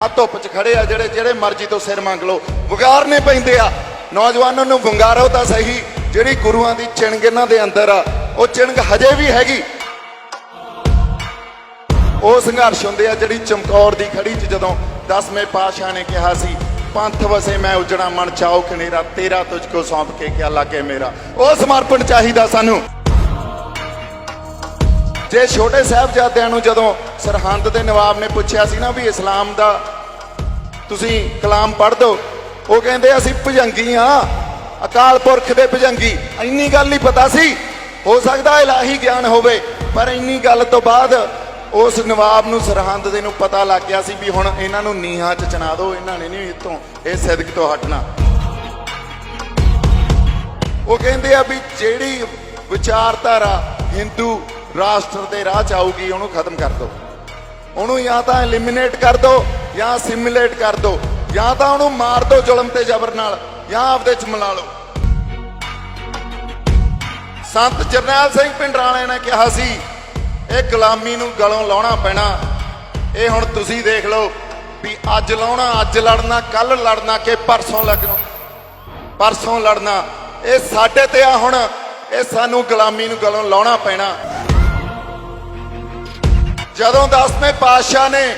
ਧੁੱਪ 'ਚ ਖੜੇ ਆ ਜਿਹੜੇ ਮਰਜ਼ੀ ਤੋਂ ਸਿਰ ਮੰਗ ਲਓ, ਵਗਾਰਨੇ ਪੈਂਦੇ ਆ। ਨੌਜਵਾਨਾਂ ਨੂੰ ਵੰਗਾਰੋ ਤਾਂ ਸਹੀ, ਜਿਹੜੀ ਗੁਰੂਆਂ ਦੀ ਚਿਣਗ ਇਹਨਾਂ ਦੇ ਅੰਦਰ ਆ, ਉਹ ਚਿਣਗ ਹਜੇ ਵੀ ਹੈਗੀ। ਉਹ ਸੰਘਰਸ਼ ਹੁੰਦੇ ਆ ਜਿਹੜੀ ਚਮਕੌਰ ਦੀ ਖੜੀ 'ਚ ਜਦੋਂ 10ਵੇਂ ਪਾਤਸ਼ਾਹ ਨੇ ਕਿਹਾ ਸੀ, ਪੰਥ ਵਸੇ ਮੈਂ ਉਜੜਾ ਮਨ ਚਾਓ ਖਨੇਰਾ, ਤੇਰਾ ਤੁਝ ਕੋ ਸੌਂਪ ਕੇ ਕਿਆ ਲਾਗੇ ਮੇਰਾ। ਉਹ ਸਮਰਪਣ ਚਾਹੀਦਾ ਸਾਨੂੰ। ਜੇ ਛੋਟੇ ਸਾਹਿਬਜ਼ਾਦਿਆਂ ਨੂੰ ਜਦੋਂ ਸਰਹੰਦ ਦੇ ਨਵਾਬ ਨੇ ਪੁੱਛਿਆ ਸੀ ਨਾ ਵੀ ਇਸਲਾਮ ਦਾ ਤੁਸੀਂ ਕਲਾਮ ਪੜ੍ਹ ਦਿਓ, ਉਹ ਕਹਿੰਦੇ ਅਸੀਂ ਭੁਜੰਗੀ ਆ, ਅਕਾਲ ਪੁਰਖ ਦੇ ਭੁਜੰਗੀ। ਇੰਨੀ ਗੱਲ ਹੀ ਪਤਾ ਸੀ, ਹੋ ਸਕਦਾ ਇਲਾਹੀ ਗਿਆਨ ਹੋਵੇ, ਪਰ ਇੰਨੀ ਗੱਲ ਤੋਂ ਬਾਅਦ ਉਸ ਨਵਾਬ ਨੂੰ ਸਰਹੰਦ ਦੇ ਨੂੰ ਪਤਾ ਲੱਗ ਗਿਆ ਸੀ ਵੀ ਹੁਣ ਇਹਨਾਂ ਨੂੰ ਨੀਹਾਂ 'ਚ ਚਿਣਾ ਦਿਓ, ਇਹਨਾਂ ਨੇ ਨਹੀਂ ਇੱਥੋਂ ਇਹ ਸਿਦਕ ਤੋਂ ਹਟਣਾ। ਉਹ ਕਹਿੰਦੇ ਆ ਵੀ ਜਿਹੜੀ ਵਿਚਾਰਧਾਰਾ ਹਿੰਦੂ ਰਾਸ਼ਟਰ ਦੇ ਰਾਹ 'ਚ ਆਊਗੀ ਉਹਨੂੰ ਖਤਮ ਕਰ ਦਿਓ, ਉਹਨੂੰ ਜਾਂ ਤਾਂ ਐਲੀਮੀਨੇਟ ਕਰ ਦਿਓ ਜਾਂ ਸਿਮੂਲੇਟ ਕਰ ਦਿਓ, ਜਾਂ ਤਾਂ ਉਹਨੂੰ ਮਾਰ ਦਿਓ ਜ਼ੁਲਮ ਤੇ ਜ਼ਬਰ ਨਾਲ, ਜਾਂ ਆਪਦੇ 'ਚ ਮਿਲਾ ਲਓ। ਸੰਤ ਜਰਨੈਲ ਸਿੰਘ ਭਿੰਡਰਾਂਵਾਲੇ ਨੇ ਕਿਹਾ ਸੀ ਇਹ ਗੁਲਾਮੀ ਨੂੰ ਗਲੋਂ ਲਾਉਣਾ ਪੈਣਾ। ਇਹ ਹੁਣ ਤੁਸੀਂ ਦੇਖ ਲਓ ਵੀ ਅੱਜ ਲਾਉਣਾ, ਅੱਜ ਲੜਨਾ, ਕੱਲ ਲੜਨਾ ਕਿ ਪਰਸੋਂ ਲੜਨਾ, ਇਹ ਸਾਡੇ ਤੇ ਆ। ਹੁਣ ਇਹ ਸਾਨੂੰ ਗੁਲਾਮੀ ਨੂੰ ਗਲੋਂ ਲਾਉਣਾ ਪੈਣਾ। ਜਦੋਂ 10ਵੇਂ ਪਾਤਸ਼ਾਹ ਨੇ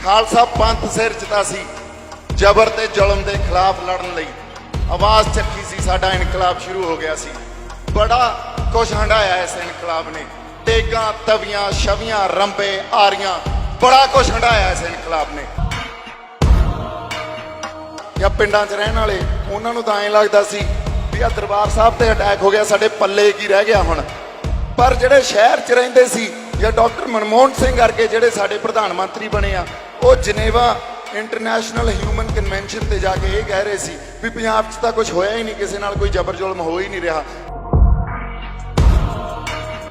ਖਾਲਸਾ ਪੰਥ ਸਿਰ ਜਿੱਤਾ ਸੀ, ਜ਼ਬਰ ਤੇ ਜ਼ੁਲਮ ਦੇ ਖਿਲਾਫ ਲੜਨ ਲਈ ਆਵਾਜ਼ ਚੱਕੀ ਸੀ, ਸਾਡਾ ਇਨਕਲਾਬ ਸ਼ੁਰੂ ਹੋ ਗਿਆ ਸੀ। ਬੜਾ ਕੁਛ ਹੰਢਾਇਆ ਇਸ ਇਨਕਲਾਬ ਨੇ, ਤੇਗਾਂ ਤਵੀਆਂ ਛਵੀਆਂ ਰੰਬੇ ਆਰੀਆਂ, ਬੜਾ ਕੁਛ ਹੰਢਾਇਆ ਇਸ ਇਨਕਲਾਬ ਨੇ। ਜਾਂ ਪਿੰਡਾਂ 'ਚ ਰਹਿਣ ਵਾਲੇ, ਉਹਨਾਂ ਨੂੰ ਤਾਂ ਐਂ ਲੱਗਦਾ ਸੀ ਵੀ ਆ ਦਰਬਾਰ ਸਾਹਿਬ ਤੇ ਅਟੈਕ ਹੋ ਗਿਆ, ਸਾਡੇ ਪੱਲੇ ਕੀ ਰਹਿ ਗਿਆ ਹੁਣ। ਪਰ ਜਿਹੜੇ ਸ਼ਹਿਰ 'ਚ ਰਹਿੰਦੇ ਸੀ ਜਾਂ ਡਾਕਟਰ ਮਨਮੋਹਨ ਸਿੰਘ ਵਰਗੇ ਜਿਹੜੇ ਸਾਡੇ ਪ੍ਰਧਾਨ ਮੰਤਰੀ ਬਣੇ ਆ, ਉਹ ਜਨੇਵਾ ਇੰਟਰਨੈਸ਼ਨਲ ਹਿਊਮਨ ਕਨਵੈਨਸ਼ਨ ਤੇ ਜਾ ਕੇ ਇਹ ਕਹਿ ਰਹੇ ਸੀ ਵੀ ਪੰਜਾਬ 'ਚ ਤਾਂ ਕੁਝ ਹੋਇਆ ਹੀ ਨਹੀਂ, ਕਿਸੇ ਨਾਲ ਕੋਈ ਜ਼ਬਰ ਜ਼ੁਲਮ ਹੋ ਹੀ ਨਹੀਂ ਰਿਹਾ।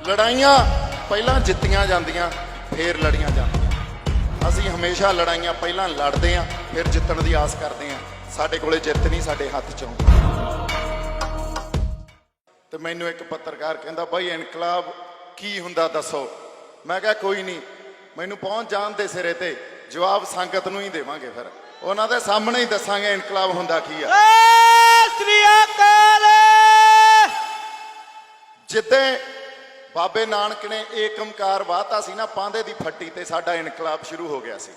ਲੜਾਈਆਂ ਪਹਿਲਾਂ ਜਿੱਤੀਆਂ ਜਾਂਦੀਆਂ ਫੇਰ ਲੜੀਆਂ ਜਾਂਦੀਆਂ। ਅਸੀਂ ਹਮੇਸ਼ਾ ਲੜਾਈਆਂ ਪਹਿਲਾਂ ਲੜਦੇ ਆਂ, ਫਿਰ ਜਿੱਤਣ ਦੀ ਆਸ ਕਰਦੇ ਆਂ। ਸਾਡੇ ਕੋਲੇ ਜਿੱਤ ਨਹੀਂ, ਸਾਡੇ ਹੱਥ 'ਚ ਆਉਂਦੀ। ਤੇ ਮੈਨੂੰ ਇੱਕ ਪੱਤਰਕਾਰ ਕਹਿੰਦਾ ਬਾਈ ਇਨਕਲਾਬ ਕੀ ਹੁੰਦਾ ਦੱਸੋ। ਮੈਂ ਕਿਹਾ ਕੋਈ ਨਹੀਂ, ਮੈਨੂੰ ਪਹੁੰਚ ਜਾਣ ਦੇ ਸਿਰੇ ਤੇ, ਜਵਾਬ ਸੰਗਤ ਨੂੰ ਹੀ ਦੇਵਾਂਗੇ, ਫਿਰ ਉਹਨਾਂ ਦੇ ਸਾਹਮਣੇ ਹੀ ਦੱਸਾਂਗੇ ਇਨਕਲਾਬ ਹੁੰਦਾ ਕੀ ਆ। ਸ੍ਰੀ ਅਕਾਲ। ਜਿੱਦੇ ਬਾਬੇ ਨਾਨਕ ਨੇ ਏਕਮਕਾਰ ਵਾਹਤਾ ਸੀ ਨਾ ਪਾਂਦੇ ਦੀ ਫੱਟੀ ਤੇ, ਸਾਡਾ ਇਨਕਲਾਬ ਸ਼ੁਰੂ ਹੋ ਗਿਆ ਸੀ।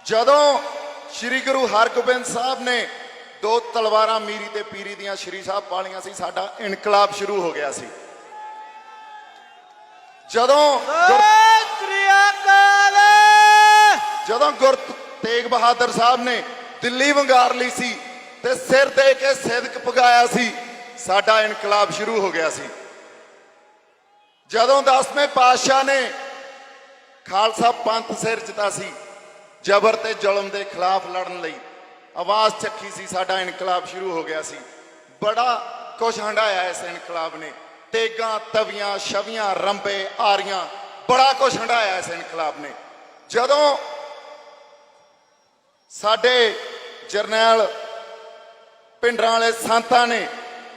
ਜਦੋਂ ਸ੍ਰੀ ਗੁਰੂ ਹਰਗੋਬਿੰਦ ਸਾਹਿਬ ਨੇ 2 ਤਲਵਾਰਾਂ ਮੀਰੀ ਤੇ ਪੀਰੀ ਦੀਆਂ ਸ੍ਰੀ ਸਾਹਿਬ ਪਾਲੀਆਂ ਸੀ, ਸਾਡਾ ਇਨਕਲਾਬ ਸ਼ੁਰੂ ਹੋ ਗਿਆ ਸੀ। ਜਦੋਂ ਗੁਰੂ ਤੇਗ ਬਹਾਦਰ ਸਾਹਿਬ ਨੇ ਦਿੱਲੀ ਵੰਗਾਰ ਲਈ ਸੀ ਤੇ ਸਿਰ ਦੇ ਕੇ ਸਿਦਕ ਪਗਾਇਆ ਸੀ, ਸਾਡਾ ਇਨਕਲਾਬ ਸ਼ੁਰੂ ਹੋ ਗਿਆ ਸੀ। ਜਦੋਂ 10ਵੇਂ ਪਾਤਸ਼ਾਹ ਨੇ ਖਾਲਸਾ ਪੰਥ ਸਿਰ ਜਿੱਤਾ ਸੀ, ਜ਼ਬਰ ਤੇ ਜ਼ੁਲਮ ਦੇ ਖਿਲਾਫ ਲੜਨ ਲਈ ਆਵਾਜ਼ ਚੱਕੀ ਸੀ, ਸਾਡਾ ਇਨਕਲਾਬ ਸ਼ੁਰੂ ਹੋ ਗਿਆ ਸੀ। ਬੜਾ ਕੁਛ ਹੰਢਾਇਆ ਇਸ ਇਨਕਲਾਬ ਨੇ, ਤੇਗਾਂ ਤਵੀਆਂ ਛਵੀਆਂ ਰੰਬੇ ਆਰੀਆਂ, ਬੜਾ ਕੁਛ ਹੰਢਾਇਆ ਇਸ ਇਨਕਲਾਬ ਨੇ। ਜਦੋਂ ਸਾਡੇ ਜਰਨੈਲ ਭਿੰਡਰਾਂਵਾਲੇ ਸੰਤਾਂ ਨੇ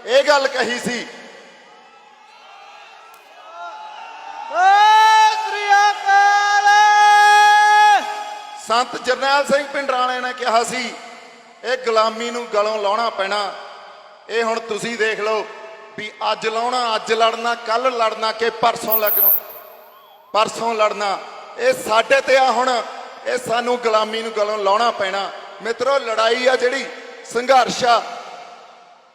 ਇਹ ਗੱਲ ਕਹੀ ਸੀ, ਸੰਤ ਜਰਨੈਲ ਸਿੰਘ ਭਿੰਡਰਾਂਵਾਲੇ ਨੇ ਕਿਹਾ ਸੀ ਇਹ ਗੁਲਾਮੀ ਨੂੰ ਗਲੋਂ ਲਾਉਣਾ ਪੈਣਾ। ਇਹ ਹੁਣ ਤੁਸੀਂ ਦੇਖ ਲਓ ਵੀ ਅੱਜ ਲਾਉਣਾ, ਅੱਜ ਲੜਨਾ, ਕੱਲ ਲੜਨਾ ਕਿ ਪਰਸੋਂ ਲੜਨਾ, ਇਹ ਸਾਡੇ ਤੇ ਆ। ਹੁਣ ਇਹ ਸਾਨੂੰ ਗੁਲਾਮੀ ਨੂੰ ਗਲੋਂ ਲਾਉਣਾ ਪੈਣਾ। ਮਿੱਤਰੋ, ਲੜਾਈ ਆ ਜਿਹੜੀ, ਸੰਘਰਸ਼ ਆ,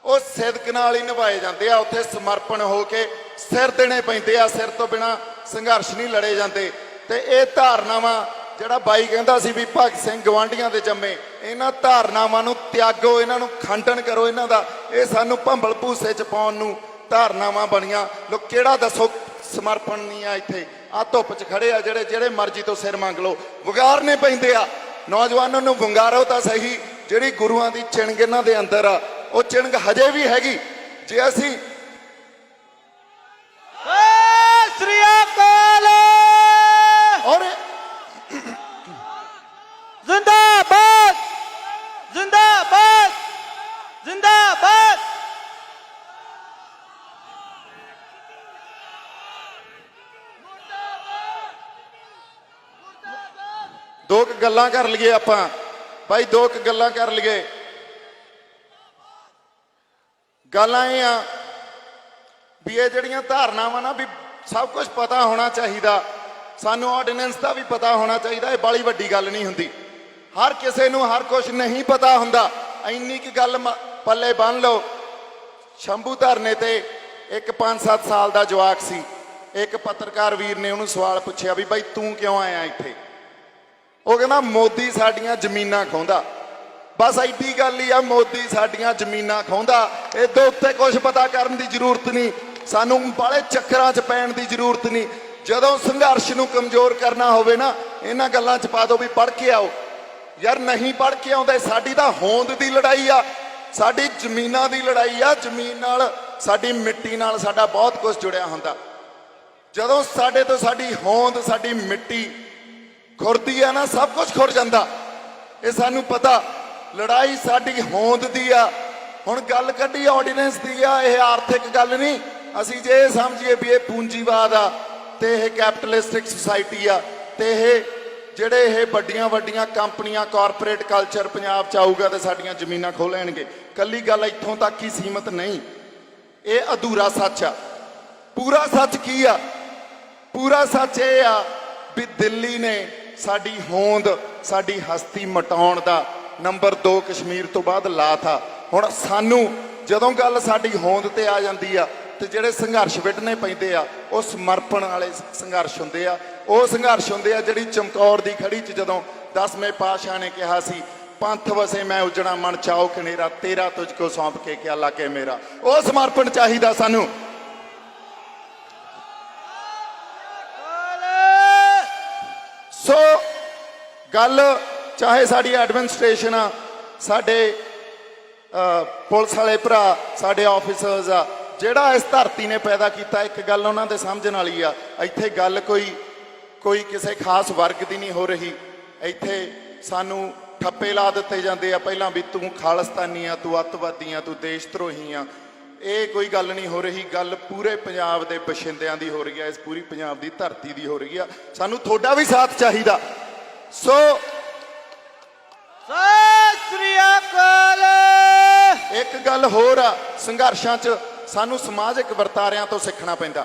ਉਹ ਸਿਦਕ ਨਾਲ ਹੀ ਨਿਭਾਏ ਜਾਂਦੇ ਆ। ਉੱਥੇ ਸਮਰਪਣ ਹੋ ਕੇ ਸਿਰ ਦੇਣੇ ਪੈਂਦੇ ਆ, ਸਿਰ ਤੋਂ ਬਿਨਾ ਸੰਘਰਸ਼ ਨਹੀਂ ਲੜੇ ਜਾਂਦੇ। ਤੇ ਇਹ ਧਾਰਨਾਵਾਂ ਜਿਹੜਾ ਬਾਈ ਕਹਿੰਦਾ ਸੀ ਵੀ ਭਗਤ ਸਿੰਘ ਗਵਾਂਢੀਆਂ ਦੇ ਜੰਮੇ, ਇਹਨਾਂ ਧਾਰਨਾਵਾਂ ਨੂੰ ਤਿਆਗੋ, ਇਹਨਾਂ ਨੂੰ ਖੰਡਨ ਕਰੋ ਇਹਨਾਂ ਦਾ। ਇਹ ਸਾਨੂੰ ਭੰਬਲ ਭੂਸੇ 'ਚ ਪਾਉਣ ਨੂੰ ਧਾਰਨਾਵਾਂ ਬਣੀਆਂ। ਲੋਕ ਕਿਹੜਾ ਦੱਸੋ ਸਮਰਪਣ ਨਹੀਂ ਆ ਇੱਥੇ। ਆ ਧੁੱਪ 'ਚ ਖੜੇ ਆ ਜਿਹੜੇ ਮਰਜ਼ੀ ਤੋਂ ਸਿਰ ਮੰਗ ਲਓ, ਵਗਾਰਨੇ ਪੈਂਦੇ ਆ। ਨੌਜਵਾਨਾਂ ਨੂੰ ਵੰਗਾਰੋ ਤਾਂ ਸਹੀ, ਜਿਹੜੀ ਗੁਰੂਆਂ ਦੀ ਚਿਣਗ ਇਹਨਾਂ ਦੇ ਅੰਦਰ ਆ, ਉਹ ਚਿਣਗ ਹਜੇ ਵੀ ਹੈਗੀ। ਜੇ ਅਸੀਂ ਸ੍ਰੀ ਅਕਾਲ ਔਰ ਜ਼ਿੰਦਾਬਾਦ ਜ਼ਿੰਦਾਬਾਦ ਜ਼ਿੰਦਾਬਾਦ। ਦੋ ਕੁ ਗੱਲਾਂ ਕਰ ਲਈਏ ਆਪਾਂ ਭਾਈ, ਦੋ ਕੁ ਗੱਲਾਂ ਕਰ ਲਈਏ। ਗੱਲਾਂ ਇਹ ਆ ਵੀ ਇਹ ਜਿਹੜੀਆਂ ਧਾਰਨਾਵਾਂ ਨਾ ਵੀ ਸਭ ਕੁਝ ਪਤਾ ਹੋਣਾ ਚਾਹੀਦਾ, ਸਾਨੂੰ ਆਰਡੀਨੈਂਸ ਦਾ ਵੀ ਪਤਾ ਹੋਣਾ ਚਾਹੀਦਾ। ਇਹ ਬਾਲੀ ਵੱਡੀ ਗੱਲ ਨਹੀਂ ਹੁੰਦੀ, ਹਰ ਕਿਸੇ ਨੂੰ ਹਰ ਕੁਝ ਨਹੀਂ ਪਤਾ ਹੁੰਦਾ। ਇੰਨੀ ਕੀ ਗੱਲ ਪੱਲੇ ਬੰਨ ਲਓ। ਸ਼ੰਭੂ ਧਰਨੇ ਤੇ ਇੱਕ 5-7 ਸਾਲ ਦਾ ਜਵਾਕ ਸੀ, ਇੱਕ ਪੱਤਰਕਾਰ ਵੀਰ ਨੇ ਉਹਨੂੰ ਸਵਾਲ ਪੁੱਛਿਆ ਵੀ ਬਾਈ ਤੂੰ ਕਿਉਂ ਆਇਆ ਇੱਥੇ? ਉਹ ਕਹਿੰਦਾ ਮੋਦੀ ਸਾਡੀਆਂ ਜ਼ਮੀਨਾਂ ਖੋਹਦਾ। ਬਸ ਐਡੀ ਗੱਲ ਹੀ ਆ, ਮੋਦੀ ਸਾਡੀਆਂ ਜ਼ਮੀਨਾਂ ਖੋਹਦਾ। ਇਹਦੇ ਉੱਤੇ ਕੁਝ ਪਤਾ ਕਰਨ ਦੀ ਜ਼ਰੂਰਤ ਨਹੀਂ, ਸਾਨੂੰ ਬਾਲੇ ਚੱਕਰਾਂ 'ਚ ਪੈਣ ਦੀ ਜ਼ਰੂਰਤ ਨਹੀਂ। ਜਦੋਂ ਸੰਘਰਸ਼ ਨੂੰ ਕਮਜ਼ੋਰ ਕਰਨਾ ਹੋਵੇ ਨਾ, ਇਹਨਾਂ ਗੱਲਾਂ 'ਚ ਪਾ ਦਿਓ ਵੀ ਪੜ੍ਹ ਕੇ ਆਓ। ਯਾਰ ਨਹੀਂ ਪੜ੍ਹ ਕੇ ਆਉਂਦੇ, ਸਾਡੀ ਤਾਂ ਹੋਂਦ ਦੀ ਲੜਾਈ ਆ, ਸਾਡੀ ਜ਼ਮੀਨਾਂ ਦੀ ਲੜਾਈ ਆ। ਜ਼ਮੀਨ ਨਾਲ, ਸਾਡੀ ਮਿੱਟੀ ਨਾਲ ਸਾਡਾ ਬਹੁਤ ਕੁਝ ਜੁੜਿਆ ਹੁੰਦਾ। ਜਦੋਂ ਸਾਡੇ ਤੋਂ ਸਾਡੀ ਹੋਂਦ, ਸਾਡੀ ਮਿੱਟੀ ਖੁਰਦੀ ਆ ਨਾ, ਸਭ ਕੁਝ ਖੁਰ ਜਾਂਦਾ। ਇਹ ਸਾਨੂੰ ਪਤਾ, ਲੜਾਈ ਸਾਡੀ ਹੋਂਦ ਦੀ ਆ। ਹੁਣ ਗੱਲ ਕੱਢੀ ਆਰਡੀਨੈਂਸ ਦੀ ਆ, ਇਹ ਆਰਥਿਕ ਗੱਲ ਨਹੀਂ। ਅਸੀਂ ਜੇ ਇਹ ਸਮਝੀਏ ਵੀ ਇਹ ਪੂੰਜੀਵਾਦ ਆ ਤੇ ਇਹ ਕੈਪੀਟਲਿਸਟਿਕ ਸੁਸਾਇਟੀ ਆ ਤੇ ਇਹ ਜਿਹੜੇ ਇਹ ਵੱਡੀਆਂ ਵੱਡੀਆਂ ਕੰਪਨੀਆਂ, ਕਾਰਪੋਰੇਟ ਕਲਚਰ ਪੰਜਾਬ 'ਚ ਆਊਗਾ ਤੇ ਸਾਡੀਆਂ ਜ਼ਮੀਨਾਂ ਖੋਹ ਲੈਣਗੇ, ਕੱਲੀ ਗੱਲ ਇੱਥੋਂ ਤੱਕ ਹੀ ਸੀਮਤ ਨਹੀਂ। ਇਹ ਅਧੂਰਾ ਸੱਚ ਆ। ਪੂਰਾ ਸੱਚ ਕੀ ਆ? ਪੂਰਾ ਸੱਚ ਇਹ ਆ ਵੀ ਦਿੱਲੀ ਨੇ ਸਾਡੀ ਹੋਂਦ, ਸਾਡੀ ਹਸਤੀ ਮਟਾਉਣ ਦਾ ਨੰਬਰ 2 ਕਸ਼ਮੀਰ ਤੋਂ ਬਾਅਦ ਲਾਤਾ। ਹੁਣ ਸਾਨੂੰ ਜਦੋਂ ਗੱਲ ਸਾਡੀ ਹੋਂਦ ਤੇ ਆ ਜਾਂਦੀ ਆ ਤੇ ਜਿਹੜੇ ਸੰਘਰਸ਼ ਵਿੱਢਣੇ ਪੈਂਦੇ ਆ ਉਹ ਸਮਰਪਣ ਵਾਲੇ ਸੰਘਰਸ਼ ਹੁੰਦੇ ਆ। ਉਹ ਸੰਘਰਸ਼ ਹੁੰਦੇ ਆ ਜਿਹੜੀ ਚਮਕੌਰ ਦੀ ਖੜੀ 'ਚ ਜਦੋਂ 10ਵੇਂ ਪਾਤਸ਼ਾਹ ਨੇ ਕਿਹਾ ਸੀ ਪੰਥ ਵਸੇ ਮੈਂ ਉਜੜਾ ਮਨ ਚਾਓ ਕਨੇਰਾ, ਤੇਰਾ ਤੁਝ ਕੋ ਸੌਂਪ ਕੇ ਕਿਆ ਲਾਗੇ ਮੇਰਾ। ਉਹ ਸਮਰਪਣ ਚਾਹੀਦਾ ਸਾਨੂੰ। ਸੋ ਗੱਲ ਚਾਹੇ ਸਾਡੀ ਐਡਮਿਨਿਸਟ੍ਰੇਸ਼ਨ ਆ, ਸਾਡੇ ਪੁਲਿਸ ਵਾਲੇ ਭਰਾ, ਸਾਡੇ ਆਫਿਸਰਸ ਆ, ਜਿਹੜਾ ਇਸ ਧਰਤੀ ਨੇ ਪੈਦਾ ਕੀਤਾ, ਇੱਕ ਗੱਲ ਉਹਨਾਂ ਦੇ ਸਮਝਣ ਵਾਲੀ ਆ। ਇੱਥੇ ਗੱਲ ਕੋਈ ਕਿਸੇ ਖਾਸ ਵਰਗ ਦੀ ਨਹੀਂ ਹੋ ਰਹੀ। ਇੱਥੇ ਸਾਨੂੰ ਠੱਪੇ ਲਾ ਦਿੱਤੇ ਜਾਂਦੇ ਆ ਪਹਿਲਾਂ ਵੀ ਤੂੰ ਖਾਲਿਸਤਾਨੀ ਆ, ਤੂੰ ਅੱਤਵਾਦੀ ਆ, ਤੂੰ ਦੇਸ਼ ਧਰੋਹੀ ਆ। ਇਹ ਕੋਈ ਗੱਲ ਨਹੀਂ ਹੋ ਰਹੀ। ਗੱਲ ਪੂਰੇ ਪੰਜਾਬ ਦੇ ਬਸ਼ਿੰਦਿਆਂ ਦੀ ਹੋ ਰਹੀ ਆ, ਇਸ ਪੂਰੀ ਪੰਜਾਬ ਦੀ ਧਰਤੀ ਦੀ ਹੋ ਰਹੀ ਆ। ਸਾਨੂੰ ਤੁਹਾਡਾ ਵੀ ਸਾਥ ਚਾਹੀਦਾ। ਸੋ ਸਤਿ ਸ੍ਰੀ ਅਕਾਲ। ਇੱਕ ਗੱਲ ਹੋਰ ਆ, ਸੰਘਰਸ਼ਾਂ 'ਚ ਸਾਨੂੰ ਸਮਾਜਿਕ ਵਰਤਾਰਿਆਂ ਤੋਂ ਸਿੱਖਣਾ ਪੈਂਦਾ।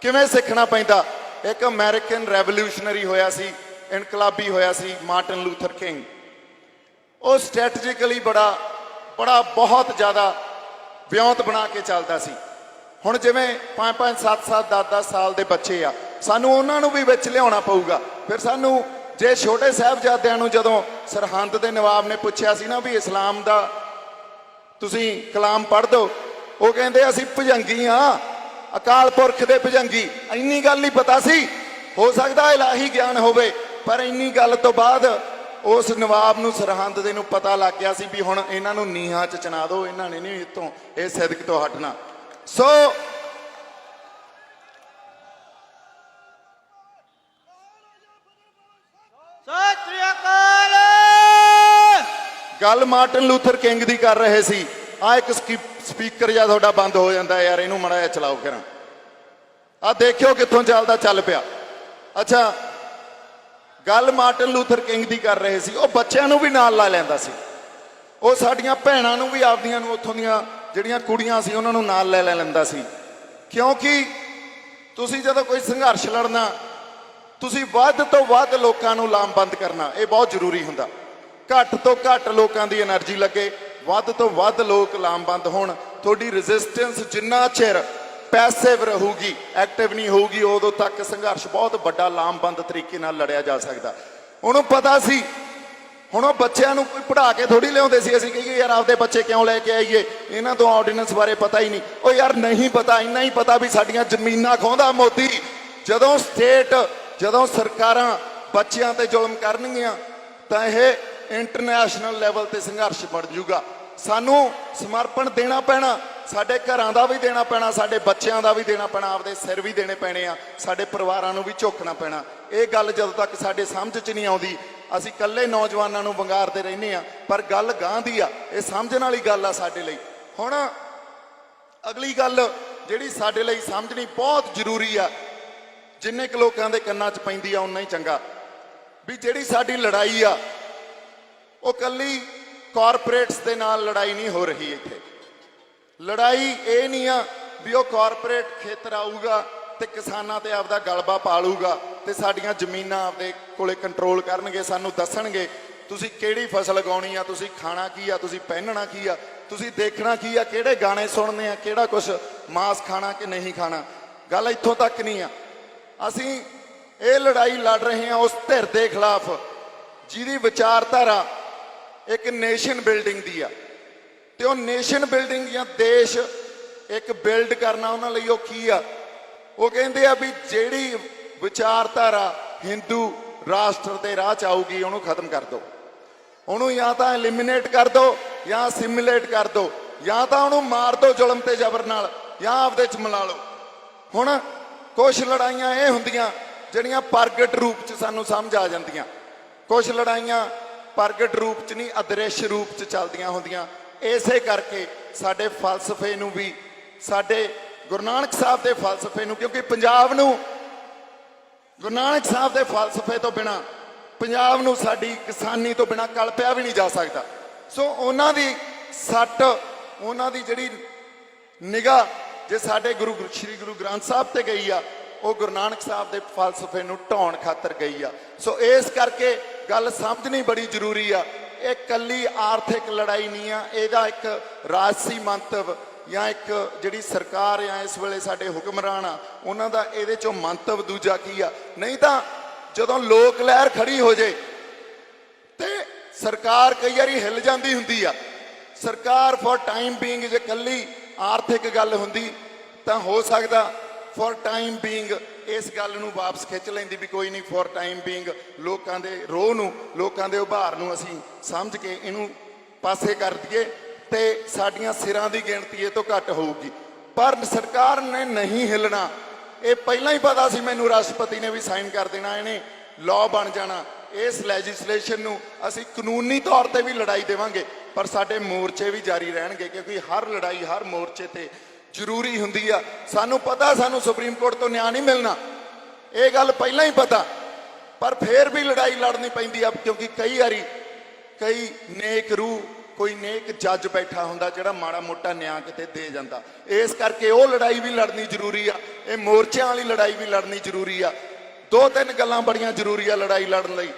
ਕਿਵੇਂ ਸਿੱਖਣਾ ਪੈਂਦਾ? ਇੱਕ ਅਮਰੀਕਨ ਰੈਵੋਲੂਸ਼ਨਰੀ ਹੋਇਆ ਸੀ, ਇਨਕਲਾਬੀ ਹੋਇਆ ਸੀ, ਮਾਰਟਨ ਲੂਥਰ ਕਿੰਗ। ਉਹ ਸਟ੍ਰੈਟਜੀਕਲੀ ਬੜਾ ਬਹੁਤ ਜ਼ਿਆਦਾ ਵਿਉਂਤ ਬਣਾ ਕੇ ਚੱਲਦਾ ਸੀ। ਹੁਣ ਜਿਵੇਂ 5-5, 7-7, 10-10 ਸਾਲ ਦੇ ਬੱਚੇ ਆ, ਸਾਨੂੰ ਉਹਨਾਂ ਨੂੰ ਵੀ ਵਿੱਚ ਲਿਆਉਣਾ ਪਊਗਾ। ਫਿਰ ਸਾਨੂੰ ਜੇ ਛੋਟੇ ਸਾਹਿਬਜ਼ਾਦਿਆਂ ਨੂੰ ਜਦੋਂ ਸਰਹੰਦ ਦੇ ਨਵਾਬ ਨੇ ਪੁੱਛਿਆ ਸੀ ਨਾ ਵੀ ਇਸਲਾਮ ਦਾ ਤੁਸੀਂ ਕਲਾਮ ਪੜ੍ਹ ਦਿਓ, ਉਹ ਕਹਿੰਦੇ ਅਸੀਂ ਭੁਜੰਗੀ ਆ, ਅਕਾਲ ਪੁਰਖ ਦੇ ਭੁਜੰਗੀ। ਇੰਨੀ ਗੱਲ ਹੀ ਪਤਾ ਸੀ। ਹੋ ਸਕਦਾ ਇਲਾਹੀ ਗਿਆਨ ਹੋਵੇ, ਪਰ ਇੰਨੀ ਗੱਲ ਤੋਂ ਬਾਅਦ ਉਸ ਨਵਾਬ ਨੂੰ, ਸਰਹੰਦ ਦੇ ਨੂੰ ਪਤਾ ਲੱਗ ਗਿਆ ਸੀ ਵੀ ਹੁਣ ਇਹਨਾਂ ਨੂੰ ਨੀਹਾਂ 'ਚ ਚਿਣਾ ਦਿਓ, ਇਹਨਾਂ ਨੇ ਨਹੀਂ ਇੱਥੋਂ ਇਹ ਸਿਦਕ ਤੋਂ ਹਟਣਾ। ਸੋ ਸਤਿ ਸ੍ਰੀ ਅਕਾਲ। ਗੱਲ ਮਾਰਟਨ ਲੂਥਰ ਕਿੰਗ ਦੀ ਕਰ ਰਹੇ ਸੀ। ਆ ਇੱਕ ਸਪੀਕਰ ਜਾਂ ਤੁਹਾਡਾ ਬੰਦ ਹੋ ਜਾਂਦਾ ਯਾਰ, ਇਹਨੂੰ ਮਾੜਾ ਜਿਹਾ ਚਲਾਓ ਕਰਾਂ। ਆ ਦੇਖਿਓ ਕਿੱਥੋਂ ਚੱਲਦਾ ਚੱਲ ਪਿਆ। ਅੱਛਾ, ਗੱਲ ਮਾਰਟਨ ਲੂਥਰ ਕਿੰਗ ਦੀ ਕਰ ਰਹੇ ਸੀ। ਉਹ ਬੱਚਿਆਂ ਨੂੰ ਵੀ ਨਾਲ ਲਾ ਲੈਂਦਾ ਸੀ। ਉਹ ਸਾਡੀਆਂ ਭੈਣਾਂ ਨੂੰ ਵੀ, ਆਪਦੀਆਂ ਨੂੰ, ਉੱਥੋਂ ਦੀਆਂ ਜਿਹੜੀਆਂ ਕੁੜੀਆਂ ਸੀ ਉਹਨਾਂ ਨੂੰ ਨਾਲ ਲੈ ਲੈਂਦਾ ਸੀ। ਕਿਉਂਕਿ ਤੁਸੀਂ ਜਦੋਂ ਕੋਈ ਸੰਘਰਸ਼ ਲੜਨਾ, ਤੁਸੀਂ ਵੱਧ ਤੋਂ ਵੱਧ ਲੋਕਾਂ ਨੂੰ ਲਾਮਬੰਦ ਕਰਨਾ, ਇਹ ਬਹੁਤ ਜ਼ਰੂਰੀ ਹੁੰਦਾ। ਘੱਟ ਤੋਂ ਘੱਟ ਲੋਕਾਂ ਦੀ એનર્ਜੀ ਲੱਗੇ, ਵੱਧ ਤੋਂ ਵੱਧ ਲੋਕ ਲਾਮਬੰਦ ਹੋਣ। ਤੁਹਾਡੀ ਰੈਜ਼ਿਸਟੈਂਸ ਜਿੰਨਾ ਚਿਰ ਪੈਸਿਵ ਰਹੂਗੀ, ਐਕਟਿਵ ਨਹੀਂ ਹੋਊਗੀ, ਉਦੋਂ ਤੱਕ ਸੰਘਰਸ਼ ਬਹੁਤ ਵੱਡਾ ਲਾਮਬੰਦ ਤਰੀਕੇ ਨਾਲ ਲੜਿਆ ਜਾ ਸਕਦਾ। ਉਹਨੂੰ ਪਤਾ ਸੀ। ਹੁਣ ਉਹ ਬੱਚਿਆਂ ਨੂੰ ਕੋਈ ਪੜ੍ਹਾ ਕੇ ਥੋੜੀ ਲਿਆਉਂਦੇ ਸੀ। ਅਸੀਂ ਕਹੀਏ ਯਾਰ ਆਪਦੇ ਬੱਚੇ ਕਿਉਂ ਲੈ ਕੇ ਆਈਏ, ਇਹਨਾਂ ਤੋਂ ਆਰਡੀਨੈਂਸ ਬਾਰੇ ਪਤਾ ਹੀ ਨਹੀਂ। ਉਹ ਯਾਰ ਨਹੀਂ ਪਤਾ, ਇੰਨਾ ਹੀ ਪਤਾ ਵੀ ਸਾਡੀਆਂ ਜ਼ਮੀਨਾਂ ਖੋਹਦਾ ਮੋਦੀ। ਜਦੋਂ ਸਰਕਾਰਾਂ ਬੱਚਿਆਂ ਤੇ ਜ਼ੁਲਮ ਕਰਨਗੀਆਂ ਤਾਂ ਇਹ ਇੰਟਰਨੈਸ਼ਨਲ ਲੈਵਲ ਤੇ ਸੰਘਰਸ਼ ਬਣ ਜਾਊਗਾ। ਸਾਨੂੰ ਸਮਰਪਣ ਦੇਣਾ ਪੈਣਾ, ਸਾਡੇ ਘਰਾਂ ਦਾ ਵੀ ਦੇਣਾ ਪੈਣਾ, ਸਾਡੇ ਬੱਚਿਆਂ ਦਾ ਵੀ ਦੇਣਾ ਪੈਣਾ, ਆਪਦੇ ਸਿਰ ਵੀ ਦੇਣੇ ਪੈਣੇ ਆ, ਸਾਡੇ ਪਰਿਵਾਰਾਂ ਨੂੰ ਵੀ ਝੁਕਣਾ ਪੈਣਾ। ਇਹ ਗੱਲ ਜਦੋਂ ਤੱਕ ਸਾਡੇ ਸਮਝ 'ਚ ਨਹੀਂ ਆਉਂਦੀ, ਅਸੀਂ ਇਕੱਲੇ ਨੌਜਵਾਨਾਂ ਨੂੰ ਵੰਗਾਰਦੇ ਰਹਿੰਦੇ ਆ, ਪਰ ਗੱਲ ਗਾਂ ਦੀ ਆ। ਇਹ ਸਮਝਣ ਵਾਲੀ ਗੱਲ ਆ ਸਾਡੇ ਲਈ। ਹੁਣ ਅਗਲੀ ਗੱਲ ਜਿਹੜੀ ਸਾਡੇ ਲਈ ਸਮਝਣੀ ਬਹੁਤ ਜ਼ਰੂਰੀ ਆ, ਜਿੰਨੇ ਕੁ ਲੋਕਾਂ ਦੇ ਕੰਨਾਂ 'ਚ ਪੈਂਦੀ ਆ ਉਨਾ ਹੀ ਚੰਗਾ। ਵੀ ਜਿਹੜੀ ਸਾਡੀ ਲੜਾਈ ਆ ਉਹ ਕੱਲੀ ਕਾਰਪੋਰੇਟਸ ਦੇ ਨਾਲ ਲੜਾਈ ਨਹੀਂ ਹੋ ਰਹੀ। ਇੱਥੇ ਲੜਾਈ ਇਹ ਨਹੀਂ ਆ ਵੀ ਉਹ ਕਾਰਪੋਰੇਟ ਖੇਤਰ ਆਊਗਾ ਤੇ ਕਿਸਾਨਾਂ ਤੇ ਆਪਦਾ ਗਲਬਾ ਪਾਲੂਗਾ ਤੇ ਸਾਡੀਆਂ ਜ਼ਮੀਨਾਂ ਆਪਦੇ ਕੋਲੇ ਕੰਟਰੋਲ ਕਰਨਗੇ, ਸਾਨੂੰ ਦੱਸਣਗੇ ਤੁਸੀਂ ਕਿਹੜੀ ਫਸਲ ਉਗਾਉਣੀ ਆ, ਤੁਸੀਂ ਖਾਣਾ ਕੀ ਆ, ਤੁਸੀਂ ਪਹਿਨਣਾ ਕੀ ਆ, ਤੁਸੀਂ ਦੇਖਣਾ ਕੀ ਆ, ਕਿਹੜੇ ਗਾਣੇ ਸੁਣਨੇ ਆ, ਕਿਹੜਾ ਕੁਛ ਮਾंस ਖਾਣਾ ਕਿ ਨਹੀਂ ਖਾਣਾ। ਗੱਲ ਇੱਥੋਂ ਤੱਕ ਨਹੀਂ ਆ। ਅਸੀਂ ਇਹ ਲੜਾਈ ਲੜ ਰਹੇ ਹਾਂ ਉਸ ਧਿਰ ਦੇ ਖਿਲਾਫ ਜਿਹਦੀ ਵਿਚਾਰਧਾਰਾ ਇੱਕ ਨੇਸ਼ਨ ਬਿਲਡਿੰਗ ਦੀ ਆ ਤੇ ਉਹ ਨੇਸ਼ਨ ਬਿਲਡਿੰਗ ਜਾਂ ਦੇਸ਼ ਇੱਕ ਬਿਲਡ ਕਰਨਾ ਉਹਨਾਂ ਲਈ ਉਹ ਕੀ ਆ, ਉਹ ਕਹਿੰਦੇ ਆ ਵੀ ਜਿਹੜੀ ਵਿਚਾਰਧਾਰਾ ਹਿੰਦੂ ਰਾਸ਼ਟਰ ਦੇ ਰਾਹ ਚ ਆਊਗੀ ਉਹਨੂੰ ਖਤਮ ਕਰ ਦਿਓ, ਉਹਨੂੰ ਜਾਂ ਤਾਂ ਐਲੀਮੀਨੇਟ ਕਰ ਦਿਓ ਜਾਂ ਸਿਮੂਲੇਟ ਕਰ ਦਿਓ, ਜਾਂ ਤਾਂ ਉਹਨੂੰ ਮਾਰ ਦਿਓ ਜ਼ੁਲਮ ਤੇ ਜ਼ਬਰ ਨਾਲ ਜਾਂ ਆਪਦੇ ਚ ਮਿਲਾ ਲਓ। ਹੁਣ ਕੁਝ ਲੜਾਈਆਂ ਇਹ ਹੁੰਦੀਆਂ ਜਿਹੜੀਆਂ ਪ੍ਰਗਟ ਰੂਪ ਚ ਸਾਨੂੰ ਸਮਝ ਆ ਜਾਂਦੀਆਂ, ਕੁਝ ਲੜਾਈਆਂ ਪ੍ਰਗਟ ਰੂਪ ਚ ਨਹੀਂ ਅਦ੍ਰਿਸ਼ ਰੂਪ ਚ ਚੱਲਦੀਆਂ ਹੁੰਦੀਆਂ। ਇਸੇ ਕਰਕੇ ਸਾਡੇ ਫਲਸਫੇ ਨੂੰ ਵੀ, ਸਾਡੇ ਗੁਰੂ ਨਾਨਕ ਸਾਹਿਬ ਦੇ ਫਲਸਫੇ ਨੂੰ, ਕਿਉਂਕਿ ਪੰਜਾਬ ਨੂੰ ਗੁਰੂ ਨਾਨਕ ਸਾਹਿਬ ਦੇ ਫਲਸਫੇ ਤੋਂ ਬਿਨਾ, ਪੰਜਾਬ ਨੂੰ ਸਾਡੀ ਕਿਸਾਨੀ ਤੋਂ ਬਿਨਾ ਕਲਪਿਆ ਵੀ ਨਹੀਂ ਜਾ ਸਕਦਾ। ਸੋ ਉਹਨਾਂ ਦੀ ਸੱਟ, ਉਹਨਾਂ ਦੀ ਜਿਹੜੀ ਨਿਗਾਹ ਜੇ ਸਾਡੇ ਸ਼੍ਰੀ ਗੁਰੂ ਗ੍ਰੰਥ ਸਾਹਿਬ ਤੇ ਗਈ ਆ, ਉਹ ਗੁਰੂ ਨਾਨਕ ਸਾਹਿਬ ਦੇ ਫਲਸਫੇ ਨੂੰ ਢਾਉਣ ਖਾਤਰ ਗਈ ਆ। ਸੋ ਇਸ ਕਰਕੇ ਗੱਲ ਸਮਝਣੀ ਬੜੀ ਜ਼ਰੂਰੀ ਆ। ਇਹ ਕੱਲੀ ਆਰਥਿਕ ਲੜਾਈ ਨਹੀਂ ਆ, ਇਹਦਾ ਇੱਕ ਰਾਜਸੀ ਮੰਤਵ ਜਾਂ ਇੱਕ ਜਿਹੜੀ ਸਰਕਾਰ ਆ ਇਸ ਵੇਲੇ ਸਾਡੇ ਹੁਕਮਰਾਨ ਆ ਉਹਨਾਂ ਦਾ ਇਹਦੇ ਚੋਂ ਮੰਤਵ ਦੂਜਾ ਕੀ ਆ। ਨਹੀਂ ਤਾਂ ਜਦੋਂ ਲੋਕ ਲਹਿਰ ਖੜੀ ਹੋ ਜੇ ਤੇ ਸਰਕਾਰ ਕਈ ਵਾਰੀ ਹਿੱਲ ਜਾਂਦੀ ਹੁੰਦੀ ਆ। ਸਰਕਾਰ ਫॉर ਟਾਈਮ ਬੀਇੰਗ ਜੇ ਕੱਲੀ ਆਰਥਿਕ ਗੱਲ ਹੁੰਦੀ ਤਾਂ ਹੋ ਸਕਦਾ ਫॉर ਟਾਈਮ ਬੀਇੰਗ ਇਸ ਗੱਲ ਨੂੰ ਵਾਪਸ ਖਿੱਚ ਲੈਂਦੀ ਵੀ ਕੋਈ ਨਹੀਂ, ਫॉर ਟਾਈਮ ਬੀਇੰਗ ਲੋਕਾਂ ਦੇ ਰੋਹ ਨੂੰ, ਲੋਕਾਂ ਦੇ ਉਭਾਰ ਨੂੰ ਅਸੀਂ ਸਮਝ ਕੇ ਇਹਨੂੰ ਪਾਸੇ ਕਰ ਦਈਏ ਤੇ ਸਾਡੀਆਂ ਸਿਰਾਂ ਦੀ ਗਿਣਤੀ ਇਹ ਤੋਂ ਘੱਟ ਹੋਊਗੀ। ਪਰ ਸਰਕਾਰ ਨੇ ਨਹੀਂ ਹਿੱਲਣਾ, ਇਹ ਪਹਿਲਾਂ ਹੀ ਪਤਾ ਸੀ ਮੈਨੂੰ, ਰਾਸ਼ਟਰਪਤੀ ਨੇ ਵੀ ਸਾਈਨ ਕਰ ਦੇਣਾ, ਇਹਨੇ ਲਾਅ ਬਣ ਜਾਣਾ। ਇਸ ਲੈਜਿਸਲੇਸ਼ਨ ਨੂੰ ਅਸੀਂ ਕਾਨੂੰਨੀ ਤੌਰ ਤੇ ਵੀ ਲੜਾਈ ਦੇਵਾਂਗੇ ਪਰ ਸਾਡੇ ਮੋਰਚੇ ਵੀ ਜਾਰੀ ਰਹਿਣਗੇ, ਕਿਉਂਕਿ ਹਰ ਲੜਾਈ ਹਰ ਮੋਰਚੇ ਤੇ ਜ਼ਰੂਰੀ ਹੁੰਦੀ ਆ। ਸਾਨੂੰ ਪਤਾ ਸਾਨੂੰ ਸੁਪਰੀਮ ਕੋਰਟ ਤੋਂ ਨਿਆਂ ਨਹੀਂ ਮਿਲਣਾ, ਇਹ ਗੱਲ ਪਹਿਲਾਂ ਹੀ ਪਤਾ, ਪਰ ਫੇਰ ਵੀ ਲੜਾਈ ਲੜਨੀ ਪੈਂਦੀ ਆ ਕਿਉਂਕਿ ਕਈ ਵਾਰੀ ਕਈ ਨੇਕ ਰੂਹ, ਕੋਈ ਨੇਕ ਜੱਜ ਬੈਠਾ ਹੁੰਦਾ ਜਿਹੜਾ ਮਾੜਾ ਮੋਟਾ ਨਿਆਂ ਕਿਤੇ ਦੇ ਜਾਂਦਾ। ਇਸ ਕਰਕੇ ਉਹ ਲੜਾਈ ਵੀ ਲੜਨੀ ਜ਼ਰੂਰੀ ਆ, ਇਹ ਮੋਰਚਿਆਂ ਵਾਲੀ ਲੜਾਈ ਵੀ ਲੜਨੀ ਜ਼ਰੂਰੀ ਆ। ਦੋ ਤਿੰਨ ਗੱਲਾਂ ਬੜੀਆਂ ਜ਼ਰੂਰੀ ਆ ਲੜਾਈ ਲੜਨ ਲਈ,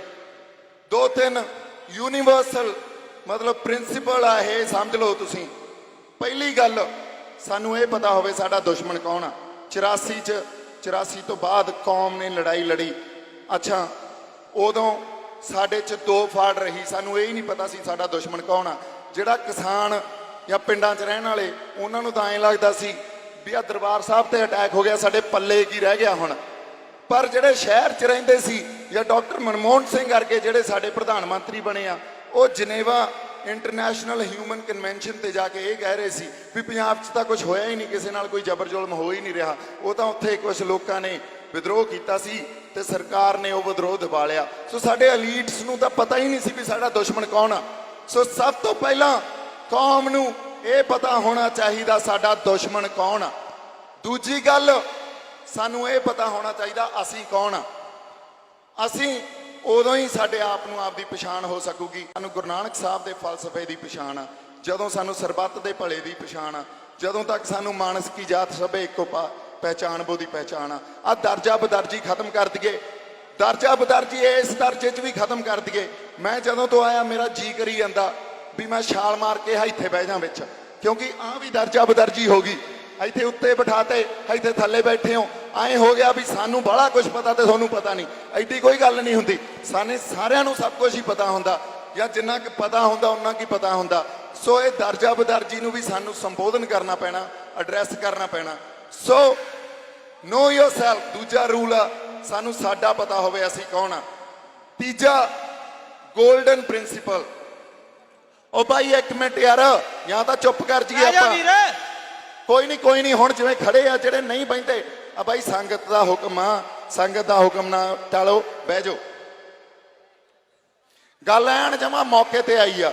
ਦੋ ਤਿੰਨ ਯੂਨੀਵਰਸਲ ਮਤਲਬ ਪ੍ਰਿੰਸੀਪਲ ਆ, ਇਹ ਸਮਝ ਲਓ ਤੁਸੀਂ। ਪਹਿਲੀ ਗੱਲ, ਸਾਨੂੰ ਇਹ ਪਤਾ ਹੋਵੇ ਸਾਡਾ ਦੁਸ਼ਮਣ ਕੌਣ ਆ। 84 ਤੋਂ ਬਾਅਦ ਕੌਮ ਨੇ ਲੜਾਈ ਲੜੀ। ਅੱਛਾ, ਉਦੋਂ ਸਾਡੇ 'ਚ ਦੋ ਫਾੜ ਰਹੀ, ਸਾਨੂੰ ਇਹ ਹੀ ਨਹੀਂ ਪਤਾ ਸੀ ਸਾਡਾ ਦੁਸ਼ਮਣ ਕੌਣ ਆ। ਜਿਹੜਾ ਕਿਸਾਨ ਜਾਂ ਪਿੰਡਾਂ 'ਚ ਰਹਿਣ ਵਾਲੇ, ਉਹਨਾਂ ਨੂੰ ਤਾਂ ਐਂ ਲੱਗਦਾ ਸੀ ਵੀ ਆ ਦਰਬਾਰ ਸਾਹਿਬ ਤੇ ਅਟੈਕ ਹੋ ਗਿਆ, ਸਾਡੇ ਪੱਲੇ ਕੀ ਰਹਿ ਗਿਆ ਹੁਣ। ਪਰ ਜਿਹੜੇ ਸ਼ਹਿਰ 'ਚ ਰਹਿੰਦੇ ਸੀ ਜਾਂ ਡਾਕਟਰ ਮਨਮੋਹਨ ਸਿੰਘ ਵਰਗੇ ਜਿਹੜੇ ਸਾਡੇ ਪ੍ਰਧਾਨ ਮੰਤਰੀ ਬਣੇ ਆ, ਉਹ ਜਨੇਵਾ ਇੰਟਰਨੈਸ਼ਨਲ ਹਿਊਮਨ ਕਨਵੈਨਸ਼ਨ ਤੇ ਜਾ ਕੇ ਇਹ ਕਹਿ ਰਹੇ ਸੀ ਵੀ ਪੰਜਾਬ 'ਚ ਤਾਂ ਕੁਝ ਹੋਇਆ ਹੀ ਨਹੀਂ, ਕਿਸੇ ਨਾਲ ਕੋਈ ਜ਼ਬਰ ਜ਼ੁਲਮ ਹੋ ਹੀ ਨਹੀਂ ਰਿਹਾ। ਉਹ ਤਾਂ ਉੱਥੇ ਕੁਝ ਲੋਕਾਂ ਨੇ ਵਿਦਰੋਹ ਕੀਤਾ ਸੀ ਤੇ ਸਰਕਾਰ ਨੇ ਉਹ ਵਿਦਰੋਹ ਦਬਾ ਲਿਆ। ਸੋ ਸਾਡੇ ਐਲੀਟਸ ਨੂੰ ਤਾਂ ਪਤਾ ਹੀ ਨਹੀਂ ਸੀ ਵੀ ਸਾਡਾ ਦੁਸ਼ਮਣ ਕੌਣ ਆ। ਸੋ ਸਭ ਤੋਂ ਪਹਿਲਾਂ ਕੌਮ ਨੂੰ ਇਹ ਪਤਾ ਹੋਣਾ ਚਾਹੀਦਾ ਸਾਡਾ ਦੁਸ਼ਮਣ ਕੌਣ ਆ। ਦੂਜੀ ਗੱਲ, ਸਾਨੂੰ ਇਹ ਪਤਾ ਹੋਣਾ ਚਾਹੀਦਾ ਅਸੀਂ ਕੌਣ ਆ। ਅਸੀਂ ਉਦੋਂ ਹੀ ਸਾਡੇ ਆਪ ਨੂੰ ਆਪ ਦੀ ਪਛਾਣ ਹੋ ਸਕੂਗੀ। ਸਾਨੂੰ ਗੁਰੂ ਨਾਨਕ ਸਾਹਿਬ ਦੇ ਫਲਸਫੇ ਦੀ ਪਛਾਣ ਆ, ਜਦੋਂ ਸਾਨੂੰ ਸਰਬੱਤ ਦੇ ਭਲੇ ਦੀ ਪਛਾਣ ਆ, ਜਦੋਂ ਤੱਕ ਸਾਨੂੰ ਮਾਨਸ ਕੀ ਜਾਤ ਸਭੇ ਇੱਕੋ ਪਹਿਚਾਣ ਬੋ ਦੀ ਪਹਿਚਾਣ ਆ ਦਰਜਾ ਬਦਰਜੀ ਖਤਮ ਕਰ ਦਈਏ। ਦਰਜਾ ਬਦਰਜੀ ਇਸ ਦਰਜੇ 'ਚ ਵੀ ਖਤਮ ਕਰ ਦਈਏ। ਮੈਂ ਜਦੋਂ ਤੋਂ ਆਇਆ ਮੇਰਾ ਜੀ ਕਰੀ ਜਾਂਦਾ ਵੀ ਮੈਂ ਛਾਲ ਮਾਰ ਕੇ ਇੱਥੇ ਬਹਿ ਜਾ ਵਿੱਚ, ਕਿਉਂਕਿ ਆ ਵੀ ਦਰਜਾ ਬਦਰਜੀ ਹੋ ਗਈ। ਇੱਥੇ ਉੱਤੇ ਬਿਠਾਤੇ, ਇੱਥੇ ਥੱਲੇ ਬੈਠੇ ਹੋ, ਐਂ ਹੋ ਗਿਆ ਵੀ ਸਾਨੂੰ ਬੜਾ ਕੁਝ ਪਤਾ ਤੇ ਤੁਹਾਨੂੰ ਪਤਾ ਨਹੀਂ। ਐਡੀ ਕੋਈ ਗੱਲ ਨਹੀਂ ਹੁੰਦੀ, ਸਾਨੂੰ ਸਾਰਿਆਂ ਨੂੰ ਸਭ ਕੁਝ ਹੀ ਪਤਾ ਹੁੰਦਾ, ਜਾਂ ਜਿੰਨਾ ਕਿ ਪਤਾ ਹੁੰਦਾ ਉਹਨਾਂ ਕੀ ਪਤਾ ਹੁੰਦਾ। ਸੋ ਇਹ ਦਰਜਾ ਬਦਰਜੀ ਨੂੰ ਵੀ ਸਾਨੂੰ ਸੰਬੋਧਨ ਕਰਨਾ ਪੈਣਾ, ਐਡਰੈਸ ਕਰਨਾ ਪੈਣਾ। ਸੋ ਨੋ ਯੋਰਸੈਲਫ ਦੂਜਾ ਰੂਲ ਆ, ਸਾਨੂੰ ਸਾਡਾ ਪਤਾ ਹੋਵੇ ਅਸੀਂ ਕੌਣ ਆ। ਤੀਜਾ ਗੋਲਡਨ ਪ੍ਰਿੰਸੀਪਲ, ਉਹ ਭਾਈ ਇੱਕ ਮਿੰਟ ਯਾਰ, ਜਾਂ ਤਾਂ ਚੁੱਪ ਕਰ ਜੀਏ ਆਪਾਂ। ਕੋਈ ਨਹੀਂ ਹੁਣ ਜਿਵੇਂ ਖੜੇ ਆ ਜਿਹੜੇ ਨਹੀਂ ਬਹਿੰਦੇ ਆ ਭਾਈ, ਸੰਗਤ ਦਾ ਹੁਕਮ ਆ, ਸੰਗਤ ਦਾ ਹੁਕਮ ਨਾ ਟਾਲੋ, ਬਹਿ ਜਾਓ। ਗੱਲ ਐਨ ਜਮਾ ਮੌਕੇ ਤੇ ਆਈ ਆ,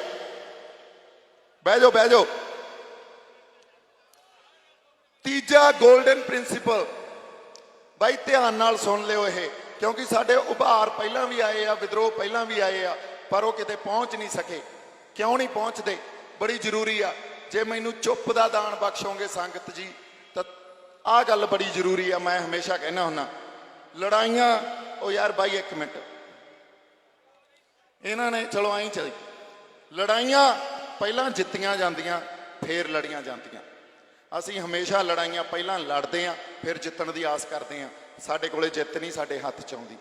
ਬਹਿ ਜਾਓ। ਤੀਜਾ ਗੋਲਡਨ ਪ੍ਰਿੰਸੀਪਲ, ਭਾਈ ਧਿਆਨ ਨਾਲ ਸੁਣ ਲਿਓ, ਕਿਉਂਕਿ ਸਾਡੇ ਉਭਾਰ ਪਹਿਲਾਂ ਵੀ ਆਏ ਆ, ਵਿਦਰੋਹ ਪਹਿਲਾਂ ਵੀ ਆਏ ਆ, ਪਰ ਉਹ ਕਿਤੇ ਪਹੁੰਚ ਨਹੀਂ ਸਕੇ। ਕਿਉਂ ਨਹੀਂ ਪਹੁੰਚਦੇ? ਬੜੀ ਜ਼ਰੂਰੀ ਆ। ਜੇ ਮੈਨੂੰ ਚੁੱਪ ਦਾ ਦਾਨ ਬਖਸ਼ੋਗੇ ਸੰਗਤ ਜੀ ਤਾਂ ਆਹ ਗੱਲ ਬੜੀ ਜ਼ਰੂਰੀ ਆ। ਮੈਂ ਹਮੇਸ਼ਾ ਕਹਿਣਾ ਹੁੰਦਾ, ਲੜਾਈਆਂ, ਉਹ ਯਾਰ ਬਾਈ ਇੱਕ ਮਿੰਟ, ਇਹਨਾਂ ਨੇ ਚਲੋ ਆਈ ਚਲੀ, ਲੜਾਈਆਂ ਪਹਿਲਾਂ ਜਿੱਤੀਆਂ ਜਾਂਦੀਆਂ ਫੇਰ ਲੜੀਆਂ ਜਾਂਦੀਆਂ। ਅਸੀਂ ਹਮੇਸ਼ਾ ਲੜਾਈਆਂ ਪਹਿਲਾਂ ਲੜਦੇ ਆਂ ਫਿਰ ਜਿੱਤਣ ਦੀ ਆਸ ਕਰਦੇ ਆਂ। ਸਾਡੇ ਕੋਲੇ ਜਿੱਤ ਨਹੀਂ ਸਾਡੇ ਹੱਥ 'ਚ ਆਉਂਦੀ।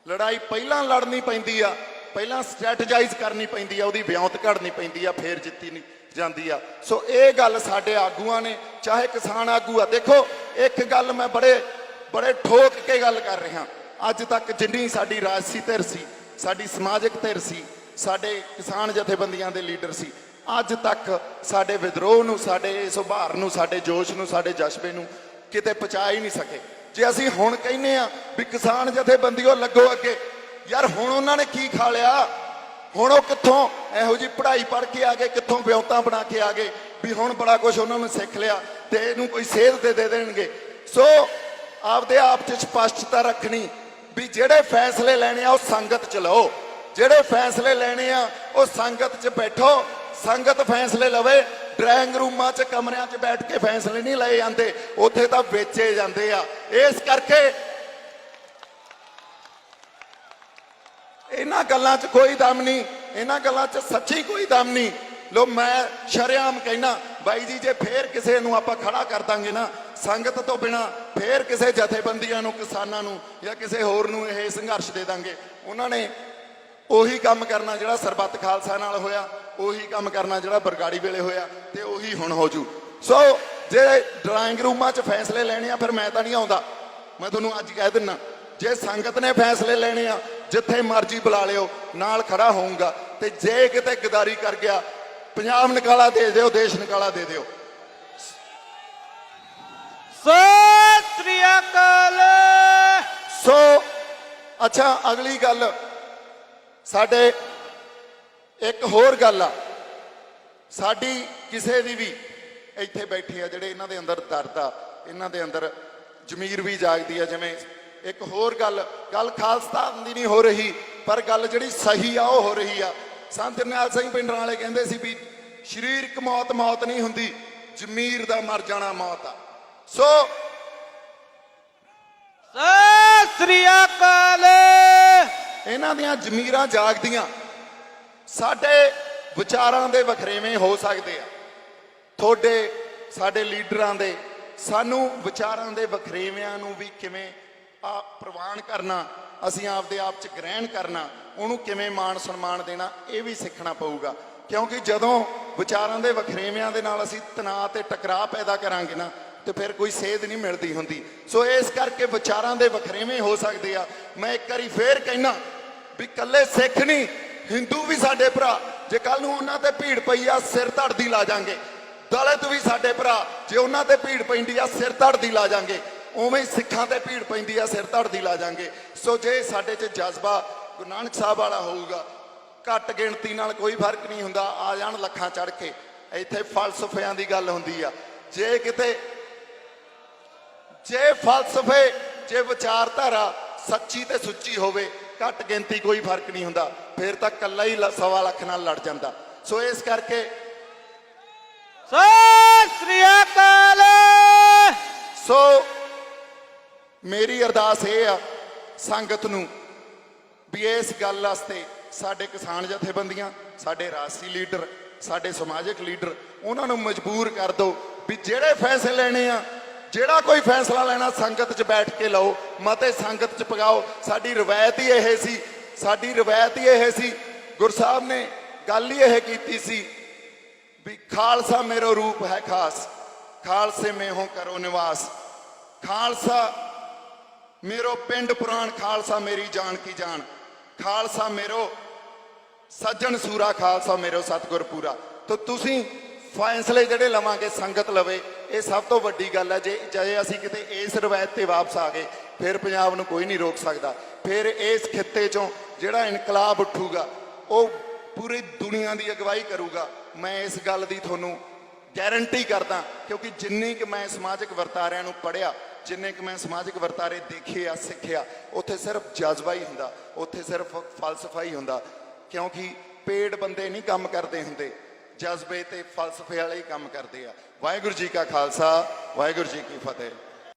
ਲੜਾਈ ਪਹਿਲਾਂ ਲੜਨੀ ਪੈਂਦੀ ਆ, ਪਹਿਲਾਂ ਸਟ੍ਰੈਟੇਜਾਈਜ਼ ਕਰਨੀ ਪੈਂਦੀ ਆ, ਉਹਦੀ ਵਿਉਂਤ ਘੜਨੀ ਪੈਂਦੀ ਆ, ਫੇਰ ਜਿੱਤੀ ਨਹੀਂ ਜਾਂਦੀ ਆ। ਸੋ ਇਹ ਗੱਲ ਸਾਡੇ ਆਗੂਆਂ ਨੇ, ਚਾਹੇ ਕਿਸਾਨ ਆਗੂ ਆ। ਦੇਖੋ ਇੱਕ ਗੱਲ ਮੈਂ ਬੜੇ ਠੋਕ ਕੇ ਗੱਲ ਕਰ ਰਿਹਾ, ਅੱਜ ਤੱਕ ਜਿੰਨੀ ਸਾਡੀ ਰਾਜਸੀ ਧਿਰ ਸੀ, ਸਾਡੀ ਸਮਾਜਿਕ ਧਿਰ ਸੀ, ਸਾਡੇ ਕਿਸਾਨ ਜਥੇਬੰਦੀਆਂ ਦੇ ਲੀਡਰ ਸੀ, ਅੱਜ ਤੱਕ ਸਾਡੇ ਵਿਦਰੋਹ ਨੂੰ, ਸਾਡੇ ਇਸ ਉਭਾਰ ਨੂੰ, ਸਾਡੇ ਜੋਸ਼ ਨੂੰ, ਸਾਡੇ ਜਜ਼ਬੇ ਨੂੰ ਕਿਤੇ ਪਹੁੰਚਾ ਹੀ ਨਹੀਂ ਸਕੇ। ਜੇ ਅਸੀਂ ਹੁਣ ਕਹਿੰਨੇ ਆ ਵੀ ਕਿਸਾਨ ਜਥੇਬੰਦੀਓ ਲੱਗੋ ਅੱਗੇ, ਯਾਰ ਹੁਣ ਉਹਨਾਂ ਨੇ ਕੀ ਖਾ ਲਿਆ? ਹੁਣ ਉਹ ਕਿੱਥੋਂ ਇਹੋ ਜੀ ਪੜ੍ਹਾਈ ਪੜ੍ਹ ਕੇ ਆ ਗਏ, ਕਿੱਥੋਂ ਵਿਉਂਤਾਂ ਬਣਾ ਕੇ ਆ ਗਏ ਵੀ ਹੁਣ ਬੜਾ ਕੁਝ ਉਹਨਾਂ ਨੂੰ ਸਿੱਖ ਲਿਆ ਤੇ ਇਹਨੂੰ ਕੋਈ ਸੇਧ ਦੇ ਦੇਣਗੇ। ਸੋ ਆਪਦੇ ਆਪ 'ਚ ਸਪਸ਼ਟਤਾ ਰੱਖਣੀ ਵੀ ਜਿਹੜੇ ਫੈਸਲੇ ਲੈਣੇ ਆ ਉਹ ਸੰਗਤ 'ਚ ਲਓ, ਜਿਹੜੇ ਫੈਸਲੇ ਲੈਣੇ ਆ ਉਹ ਸੰਗਤ 'ਚ ਬੈਠੋ, ਸੰਗਤ ਫੈਸਲੇ ਲਵੇ। ਡਰਾਇੰਗ ਰੂਮਾਂ 'ਚ ਕਮਰਿਆਂ 'ਚ ਬੈਠ ਕੇ ਫੈਸਲੇ ਨਹੀਂ ਲਏ ਜਾਂਦੇ, ਉੱਥੇ ਤਾਂ ਵੇਚੇ ਜਾਂਦੇ ਆ। ਇਸ ਕਰਕੇ ਇਹਨਾਂ ਗੱਲਾਂ 'ਚ ਕੋਈ ਦਮ ਨਹੀਂ, ਇਹਨਾਂ ਗੱਲਾਂ 'ਚ ਸੱਚੀ ਕੋਈ ਦਮ ਨਹੀਂ। ਲੋ ਮੈਂ ਸ਼ਰੇਆਮ ਕਹਿਣਾ ਬਾਈ ਜੀ, ਜੇ ਫੇਰ ਕਿਸੇ ਨੂੰ ਆਪਾਂ ਖੜਾ ਕਰ ਦਾਂਗੇ ਨਾ ਸੰਗਤ ਤੋਂ ਬਿਨਾ, ਫੇਰ ਕਿਸੇ ਜਥੇਬੰਦੀਆਂ ਨੂੰ, ਕਿਸਾਨਾਂ ਨੂੰ ਜਾਂ ਕਿਸੇ ਹੋਰ ਨੂੰ ਇਹ ਸੰਘਰਸ਼ ਦੇ ਦਾਂਗੇ, ਉਹਨਾਂ ਨੇ ਉਹੀ ਕੰਮ ਕਰਨਾ ਜਿਹੜਾ ਸਰਬੱਤ ਖਾਲਸਾ ਨਾਲ ਹੋਇਆ, ਉਹੀ ਕੰਮ ਕਰਨਾ ਜਿਹੜਾ ਬਰਗਾੜੀ ਵੇਲੇ ਹੋਇਆ, ਤੇ ਉਹੀ ਹੁਣ ਹੋ ਜੂ। ਸੋ ਜੇ ਡਰਾਇੰਗ ਰੂਮਾਂ 'ਚ ਫੈਸਲੇ ਲੈਣੇ ਆ ਫਿਰ ਮੈਂ ਤਾਂ ਨਹੀਂ ਆਉਂਦਾ। ਮੈਂ ਤੁਹਾਨੂੰ ਅੱਜ ਕਹਿ ਦਿੰਨਾ, ਜੇ ਸੰਗਤ ਨੇ ਫੈਸਲੇ ਲੈਣੇ ਆ ਜਿੱਥੇ ਮਰਜ਼ੀ ਬੁਲਾ ਲਿਓ, ਨਾਲ ਖੜਾ ਹੋਊਂਗਾ। ਤੇ ਜੇ ਕਿਤੇ ਗਦਾਰੀ ਕਰ ਗਿਆ, ਪੰਜਾਬ ਨਿਕਾਲਾ ਦੇ ਦਿਓ, ਦੇਸ਼ ਨਿਕਾਲਾ ਦੇ ਦਿਓ। ਸਤਿ ਸ੍ਰੀ ਅਕਾਲ। ਸੋ ਅੱਛਾ, ਅਗਲੀ ਗੱਲ ਸਾਡੇ ਇੱਕ ਹੋਰ ਗੱਲ ਆ, ਸਾਡੀ ਕਿਸੇ ਦੀ ਵੀ ਇੱਥੇ ਬੈਠੇ ਆ ਜਿਹੜੇ ਇਹਨਾਂ ਦੇ ਅੰਦਰ ਦਰਦ ਆ, ਇਹਨਾਂ ਦੇ ਅੰਦਰ ਜ਼ਮੀਰ ਵੀ ਜਾਗਦੀ ਆ। ਜਿਵੇਂ ਇੱਕ ਹੋਰ ਗੱਲ ਖਾਲਸਤਾਨ ਦੀ ਨਹੀਂ ਹੋ ਰਹੀ, ਪਰ ਗੱਲ ਜਿਹੜੀ ਸਹੀ ਆ ਉਹ ਹੋ ਰਹੀ ਆ। ਸੰਤ ਜਰਨੈਲ ਸਿੰਘ ਪਿੰਡਰਾਂ ਵਾਲੇ ਕਹਿੰਦੇ ਸੀ ਵੀ ਸਰੀਰਕ ਮੌਤ ਮੌਤ ਨਹੀਂ ਹੁੰਦੀ, ਜ਼ਮੀਰ ਦਾ ਮਰ ਜਾਣਾ ਮੌਤ ਆ। ਸੋ ਸਤਿ ਸ੍ਰੀ ਅਕਾਲ। ਇਹਨਾਂ ਦੀਆਂ ਜ਼ਮੀਰਾਂ ਜਾਗਦੀਆਂ, ਸਾਡੇ ਵਿਚਾਰਾਂ ਦੇ ਵਖਰੇਵੇਂ ਹੋ ਸਕਦੇ ਆ, ਤੁਹਾਡੇ ਸਾਡੇ ਲੀਡਰਾਂ ਦੇ। ਸਾਨੂੰ ਵਿਚਾਰਾਂ ਦੇ ਵਖਰੇਵਿਆਂ ਨੂੰ ਵੀ ਕਿਵੇਂ ਪ੍ਰਵਾਨ ਕਰਨਾ, ਅਸੀਂ ਆਪਦੇ ਆਪ 'ਚ ਗ੍ਰਹਿਣ ਕਰਨਾ, ਉਹਨੂੰ ਕਿਵੇਂ ਮਾਣ ਸਨਮਾਨ ਦੇਣਾ, ਇਹ ਵੀ ਸਿੱਖਣਾ ਪਊਗਾ। ਕਿਉਂਕਿ ਜਦੋਂ ਵਿਚਾਰਾਂ ਦੇ ਵਖਰੇਵਿਆਂ ਦੇ ਨਾਲ ਅਸੀਂ ਤਣਾਅ ਤੇ ਟਕਰਾਅ ਪੈਦਾ ਕਰਾਂਗੇ ਨਾ, ਤੇ ਫਿਰ ਕੋਈ ਸੇਧ ਨਹੀਂ ਮਿਲਦੀ ਹੁੰਦੀ। ਸੋ ਇਸ ਕਰਕੇ ਵਿਚਾਰਾਂ ਦੇ ਵਖਰੇਵੇਂ ਹੋ ਸਕਦੇ ਆ। ਮੈਂ ਇੱਕ ਵਾਰੀ ਫੇਰ ਕਹਿਣਾ ਵੀ ਕੱਲੇ ਸਿੱਖ ਨਹੀਂ, ਹਿੰਦੂ ਵੀ ਸਾਡੇ ਭਰਾ। ਜੇ ਕੱਲ ਨੂੰ ਉਹਨਾਂ ਤੇ ਭੀੜ ਪਈ ਆ, ਸਿਰ ਧੜਦੀ ਲਾ ਜਾਾਂਗੇ। ਦਲਿਤ ਵੀ ਸਾਡੇ ਭਰਾ, ਜੇ ਉਹਨਾਂ ਤੇ ਭੀੜ ਪੈਂਦੀ ਆ, ਸਿਰ ਧੜਦੀ ਲਾ ਜਾਾਂਗੇ। ਉਵੇਂ ਹੀ ਸਿੱਖਾਂ ਤੇ ਭੀੜ ਪੈਂਦੀ ਆ, ਸਿਰ ਧੜਦੀ ਲਾ ਜਾਾਂਗੇ। ਸੋ ਜੇ ਸਾਡੇ 'ਚ ਜਜ਼ਬਾ ਗੁਰੂ ਨਾਨਕ ਸਾਹਿਬ ਵਾਲਾ ਹੋਊਗਾ, ਘੱਟ ਗਿਣਤੀ ਨਾਲ ਕੋਈ ਫਰਕ ਨਹੀਂ ਹੁੰਦਾ, ਆ ਜਾਣ ਲੱਖਾਂ ਚੜ ਕੇ। ਇੱਥੇ ਫਲਸਫਿਆਂ ਦੀ ਗੱਲ ਹੁੰਦੀ ਆ। ਜੇ ਕਿਤੇ ਜੇ ਫਲਸਫੇ, ਜੇ ਵਿਚਾਰਧਾਰਾ ਸੱਚੀ ਤੇ ਸੁੱਚੀ ਹੋਵੇ, ਘੱਟ ਗਿਣਤੀ ਕੋਈ ਫਰਕ ਨਹੀਂ ਹੁੰਦਾ, ਫਿਰ ਤਾਂ ਕੱਲਾ ਹੀ 1.25 ਲੱਖ ਨਾਲ ਲੜ ਜਾਂਦਾ। ਸੋ ਇਸ ਕਰਕੇ ਸਤਿ ਸ੍ਰੀ ਅਕਾਲ। ਸੋ ਮੇਰੀ ਅਰਦਾਸ ਇਹ ਆ ਸੰਗਤ ਨੂੰ ਵੀ ਇਸ ਗੱਲ ਵਾਸਤੇ ਸਾਡੇ ਕਿਸਾਨ ਜਥੇਬੰਦੀਆਂ, ਸਾਡੇ ਰਾਜਸੀ ਲੀਡਰ, ਸਾਡੇ ਸਮਾਜਿਕ ਲੀਡਰ, ਉਹਨਾਂ ਨੂੰ ਮਜਬੂਰ ਕਰ ਦਿਓ ਵੀ ਜਿਹੜੇ ਫੈਸਲੇ ਲੈਣੇ ਆ, ਜਿਹੜਾ ਕੋਈ ਫੈਸਲਾ ਲੈਣਾ ਸੰਗਤ 'ਚ ਬੈਠ ਕੇ ਲਓ, ਮਤੇ ਸੰਗਤ 'ਚ ਪਗਾਓ। ਸਾਡੀ ਰਵਾਇਤ ਹੀ ਇਹ ਸੀ, ਸਾਡੀ ਰਵਾਇਤ ਹੀ ਇਹ ਸੀ। ਗੁਰਸਾਹਿਬ ਨੇ ਗੱਲ ਹੀ ਇਹ ਕੀਤੀ ਸੀ ਵੀ ਖਾਲਸਾ ਮੇਰਾ ਰੂਪ ਹੈ ਖਾਸ, ਖਾਲਸੇ में हो करो निवास, खालसा मेरो पिंड पुराण, खालसा मेरी जान की जान, खालसा मेरो सज्जन सूरा, खालसा मेरो सतगुर पूरा। तो तुसी फैसले ਜਿਹੜੇ ਲਵਾਂਗੇ ਸੰਗਤ ਲਵੇ, ਇਹ ਸਭ ਤੋਂ ਵੱਡੀ ਗੱਲ ਹੈ। ਜੇ ਅਸੀਂ ਕਿਤੇ ਇਸ ਰਵਾਇਤ ਤੇ ਵਾਪਸ ਆ ਗਏ, ਫਿਰ ਪੰਜਾਬ ਨੂੰ ਕੋਈ ਨਹੀਂ ਰੋਕ ਸਕਦਾ। ਫਿਰ ਇਸ ਖਿੱਤੇ 'ਚੋਂ ਜਿਹੜਾ ਇਨਕਲਾਬ ਉੱਠੂਗਾ ਉਹ ਪੂਰੀ ਦੁਨੀਆ ਦੀ ਅਗਵਾਈ ਕਰੂਗਾ। ਮੈਂ ਇਸ ਗੱਲ ਦੀ ਤੁਹਾਨੂੰ ਗਾਰੰਟੀ ਕਰਦਾ, ਕਿਉਂਕਿ ਜਿੰਨੀ ਕਿ ਮੈਂ ਸਮਾਜਿਕ ਵਰਤਾਰਿਆਂ ਨੂੰ ਪੜ੍ਹਿਆ, ਜਿੰਨੇ ਕਿ ਮੈਂ ਸਮਾਜਿਕ ਵਰਤਾਰੇ ਦੇਖੇ ਆ ਸਿੱਖਿਆ, ਉੱਥੇ ਸਿਰਫ ਜਜ਼ਬਾ ਹੀ ਹੁੰਦਾ, ਉੱਥੇ ਸਿਰਫ ਫਲਸਫਾ ਹੀ ਹੁੰਦਾ। ਕਿਉਂਕਿ ਪੇੜ ਬੰਦੇ ਨਹੀਂ ਕੰਮ ਕਰਦੇ ਹੁੰਦੇ, ਜਜ਼ਬੇ ਤੇ ਫਲਸਫੇ ਵਾਲੇ ਹੀ ਕੰਮ ਕਰਦੇ ਆ। ਵਾਹਿਗੁਰੂ ਜੀ ਕਾ ਖਾਲਸਾ, ਵਾਹਿਗੁਰੂ ਜੀ ਕੀ ਫਤਿਹ।